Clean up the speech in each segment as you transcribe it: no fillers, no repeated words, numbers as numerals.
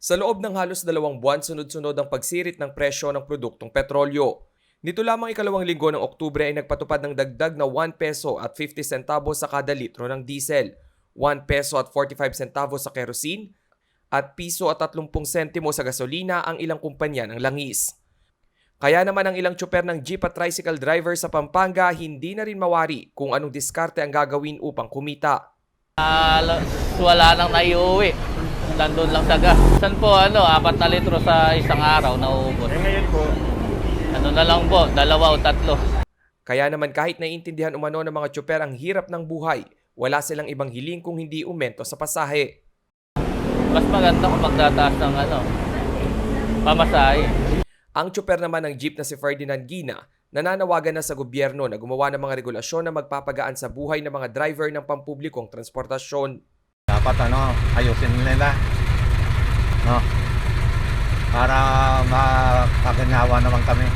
Sa loob ng halos 2 buwan, sunod-sunod ang pagsirit ng presyo ng produktong petrolyo. Nito lamang ikalawang linggo ng Oktubre ay nagpatupad ng dagdag na 1 peso at 50 centavos sa kada litro ng diesel, 1 peso at 45 centavos sa kerosene, at piso at 30 sentimo sa gasolina ang ilang kumpanya ng langis. Kaya naman ang ilang tsuper ng jeep at tricycle driver sa Pampanga hindi na rin mawari kung anong diskarte ang gagawin upang kumita. Wala nang naiuwi. Nandun lang sa gas. Saan po 4 na litro sa isang araw nauubos. Ngayon po, Ano na lang po, 2 o 3. Kaya naman kahit naiintindihan umano ng mga tsuper ang hirap ng buhay, wala silang ibang hiling kung hindi umento sa pasahe. Mas maganda kung magtataas ng pamasahe. Ang tsuper naman ng jeep na si Ferdinand Gina, nananawagan na sa gobyerno na gumawa ng mga regulasyon na magpapagaan sa buhay ng mga driver ng pampublikong transportasyon. dapat ayusin nila. No? Para makakinawa naman kami.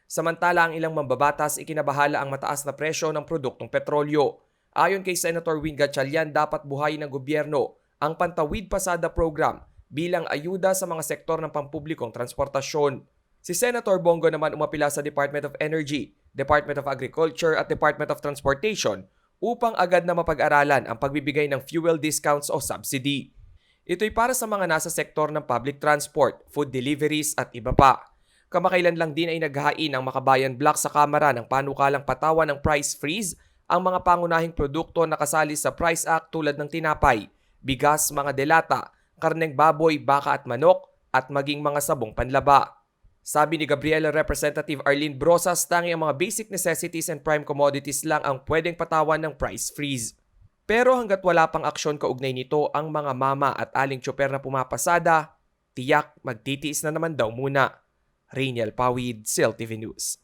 Samantala ang ilang mambabatas ikinabahala ang mataas na presyo ng produktong petrolyo. Ayon kay Senator Win Gatchalian, dapat buhayin ng gobyerno ang Pantawid Pasada Program bilang ayuda sa mga sektor ng pampublikong transportasyon. Si Senator Bongo naman umapila sa Department of Energy, Department of Agriculture at Department of Transportation upang agad na mapag-aralan ang pagbibigay ng fuel discounts o subsidy. Ito'y para sa mga nasa sektor ng public transport, food deliveries at iba pa. Kamakailan lang din ay naghain ang Makabayan Block sa Kamara ng panukalang patawan ng price freeze ang mga pangunahing produkto na kasali sa Price Act tulad ng tinapay, bigas, mga delata, karneng baboy, baka at manok, at maging mga sabong panlaba. Sabi ni Gabriela Representative Arlene Brosas, tanging ang mga basic necessities and prime commodities lang ang pwedeng patawan ng price freeze. Pero hanggat wala pang aksyon kaugnay nito ang mga mama at aling tsuper na pumapasada, tiyak magtitiis na naman daw muna. Rainiel Pawid, CELTV News.